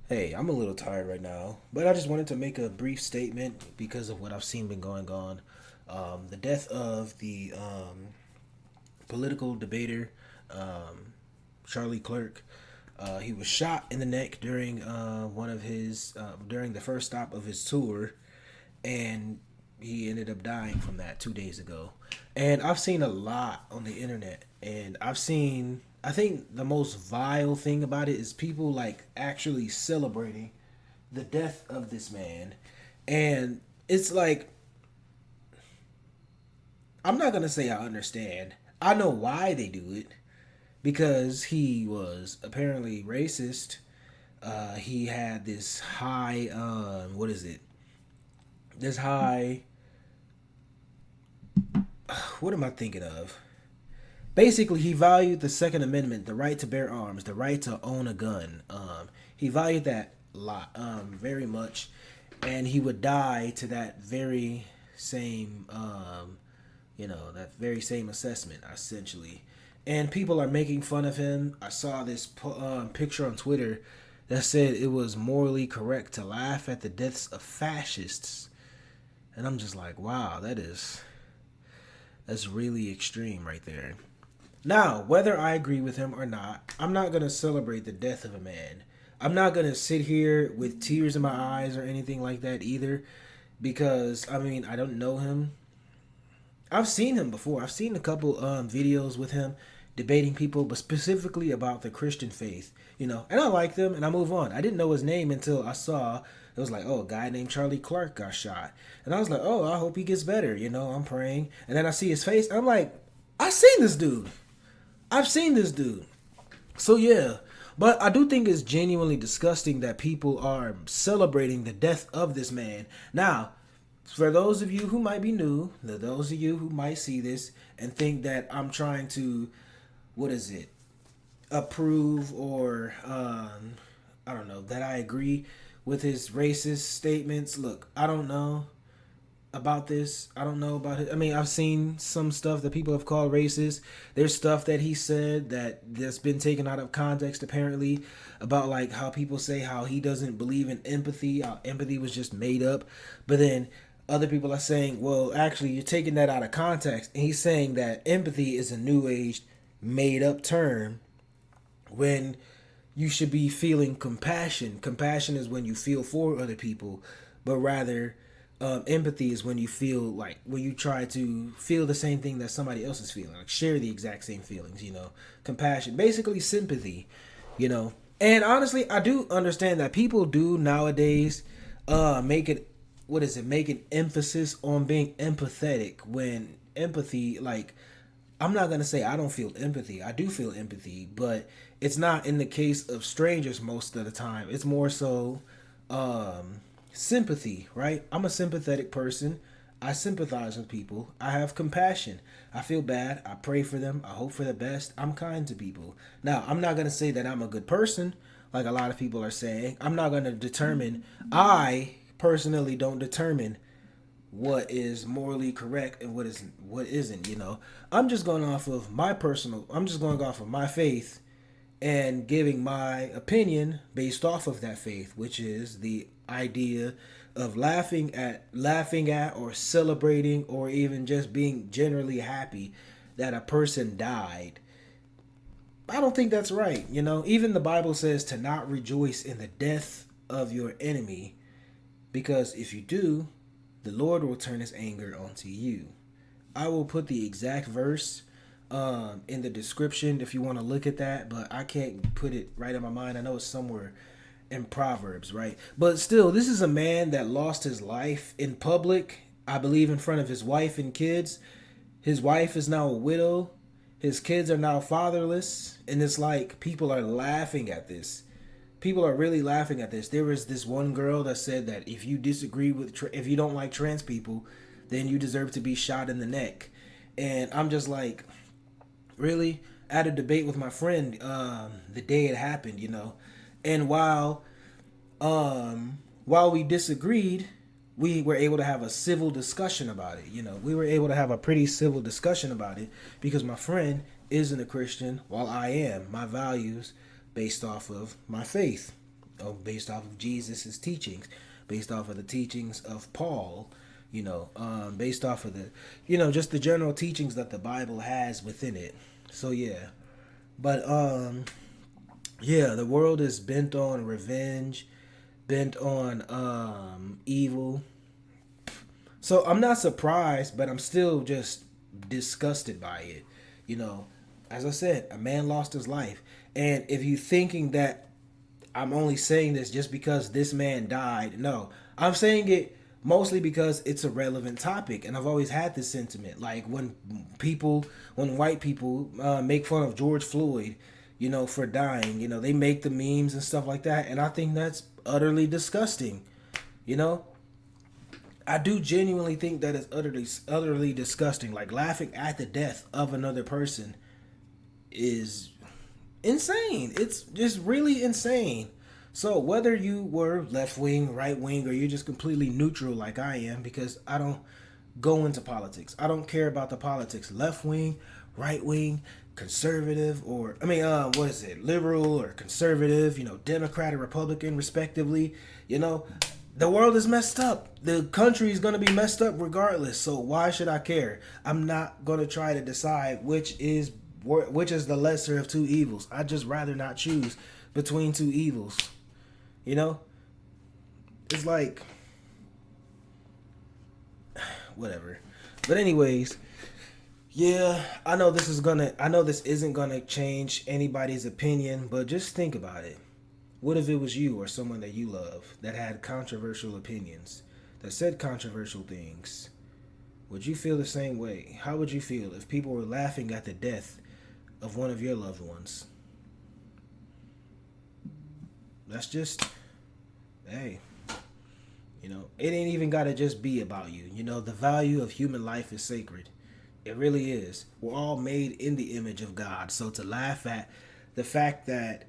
Hey, I'm a little tired right now, but I just wanted to make a brief statement because of what I've seen been going on. The death of the political debater, um, Charlie Clerk. He was shot in the neck during one of his during the first stop of his tour, and he ended up dying from that 2 days ago. And I've seen a lot on the internet, and I think the most vile thing about it is people like actually celebrating the death of this man. And it's like, I'm not going to say I understand. I know why they do it because he was apparently racist. He had this high, what is it? This high, what am I thinking of? Basically, he valued the Second Amendment, the right to bear arms, the right to own a gun. He valued that lot, very much, and he would die to that very same, that very same assessment, essentially. And people are making fun of him. I saw this picture on Twitter that said it was morally correct to laugh at the deaths of fascists, and I'm just like, wow, that's really extreme right there. Now, whether I agree with him or not, I'm not going to celebrate the death of a man. I'm not going to sit here with tears in my eyes or anything like that either because, I mean, I don't know him. I've seen him before. I've seen a couple videos with him debating people, but specifically about the Christian faith, and I like them and I move on. I didn't know his name until I saw it was like, oh, a guy named Charlie Clark got shot. And I was like, oh, I hope he gets better. I'm praying. And then I see his face. I'm like, I've seen this dude. I've seen this dude. So yeah, but I do think it's genuinely disgusting that people are celebrating the death of this man. Now, for those of you who might be new, those of you who might see this and think that I'm trying to, what is it, approve or I don't know, that I agree with his racist statements. Look, I don't know about this. I don't know about it. I mean, I've seen some stuff that people have called racist. There's stuff that he said that's been taken out of context apparently about like how people say how he doesn't believe in empathy, how empathy was just made up. But then other people are saying, well, actually you're taking that out of context. And he's saying that empathy is a new age made up term when you should be feeling compassion. Compassion is when you feel for other people, but rather empathy is when you feel like when you try to feel the same thing that somebody else is feeling, like share the exact same feelings. Compassion, basically sympathy. And honestly, I do understand that people do nowadays make it what is it make an emphasis on being empathetic when empathy like I'm not gonna say I don't feel empathy. I do feel empathy, but it's not in the case of strangers most of the time. It's more so sympathy, right? I'm a sympathetic person. I sympathize with people. I have compassion. I feel bad. I pray for them. I hope for the best. I'm kind to people. Now, I'm not gonna say that I'm a good person, like a lot of people are saying. I'm not gonna determine. I personally don't determine what is morally correct and what isn't. I'm just going off of my personal. I'm just going off of my faith and giving my opinion based off of that faith, which is the idea of laughing at or celebrating or even just being generally happy that a person died. I don't think that's right. Even the Bible says to not rejoice in the death of your enemy because if you do, the Lord will turn his anger onto you. I will put the exact verse in the description if you want to look at that, but I can't put it right in my mind. I know it's somewhere in Proverbs, right? But still, this is a man that lost his life in public, I believe in front of his wife and kids. His wife is now a widow. His kids are now fatherless. And it's like people are laughing at this. People are really laughing at this. There was this one girl that said that if you disagree if you don't like trans people, then you deserve to be shot in the neck. And I'm just like, really? I had a debate with my friend the day it happened. And while we disagreed, we were able to have a civil discussion about it. We were able to have a pretty civil discussion about it because my friend isn't a Christian while I am. My values based off of my faith. based off of Jesus's teachings, based off of the teachings of Paul, based off of the, just the general teachings that the Bible has within it. So yeah, but yeah, the world is bent on revenge, bent on evil. So I'm not surprised, but I'm still just disgusted by it. You know, as I said, a man lost his life. And if you thinking that I'm only saying this just because this man died, no. I'm saying it mostly because it's a relevant topic, and I've always had this sentiment. Like when white people make fun of George Floyd, for dying, they make the memes and stuff like that, and I think that's utterly disgusting. You know, I do genuinely think that it's utterly disgusting. Like laughing at the death of another person is insane. It's just really insane. So whether you were left wing, right wing, or you're just completely neutral like I am, because I don't go into politics. I don't care about the politics. Left wing, right wing, conservative, or what is it? Liberal or conservative, Democrat or Republican respectively. The world is messed up. The country is going to be messed up regardless. So why should I care? I'm not going to try to decide which is the lesser of two evils. I'd just rather not choose between two evils. It's like whatever. But anyways, yeah, I know this isn't gonna change anybody's opinion, but just think about it. What if it was you or someone that you love that had controversial opinions, that said controversial things? Would you feel the same way? How would you feel if people were laughing at the death of one of your loved ones? That's just, hey, it ain't even got to just be about you. The value of human life is sacred. It really is. We're all made in the image of God. So to laugh at the fact that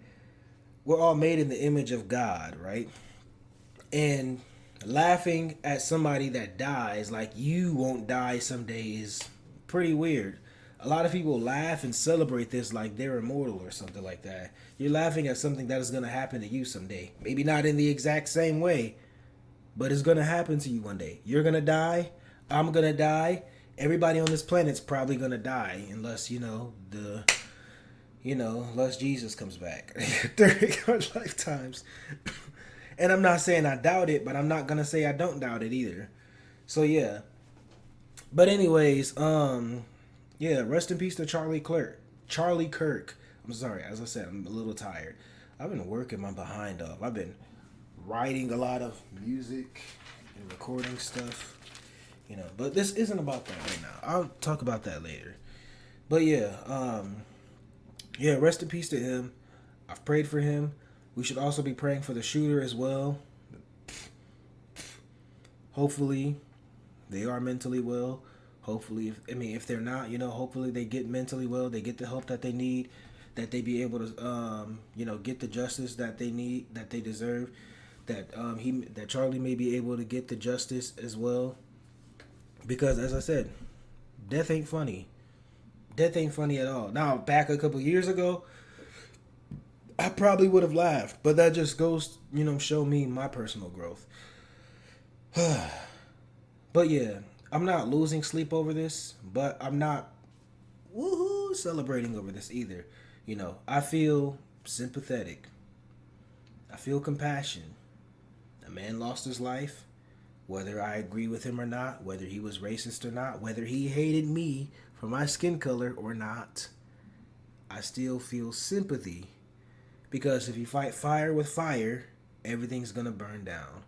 we're all made in the image of God, right? And laughing at somebody that dies like you won't die someday is pretty weird. A lot of people laugh and celebrate this like they're immortal or something like that. You're laughing at something that is going to happen to you someday. Maybe not in the exact same way, but it's going to happen to you one day. You're going to die. I'm going to die. Everybody on this planet's probably going to die unless, unless Jesus comes back during our lifetimes. And I'm not saying I doubt it, but I'm not going to say I don't doubt it either. So, yeah. But anyways, yeah, rest in peace to Charlie Clerk. Charlie Kirk. I'm sorry, as I said, I'm a little tired. I've been working my behind off. I've been writing a lot of music and recording stuff. But this isn't about that right now. I'll talk about that later. But yeah, rest in peace to him. I've prayed for him. We should also be praying for the shooter as well. Hopefully, they are mentally well. Hopefully, if they're not, hopefully they get mentally well. They get the help that they need. That they be able to, get the justice that they need, that they deserve. That Charlie may be able to get the justice as well. Because as I said, death ain't funny. Death ain't funny at all. Now, back a couple years ago, I probably would have laughed, but that just goes, show me my personal growth. But yeah, I'm not losing sleep over this, but I'm not celebrating over this either. I feel sympathetic. I feel compassion. A man lost his life. Whether I agree with him or not, whether he was racist or not, whether he hated me for my skin color or not, I still feel sympathy. Because if you fight fire with fire, everything's going to burn down.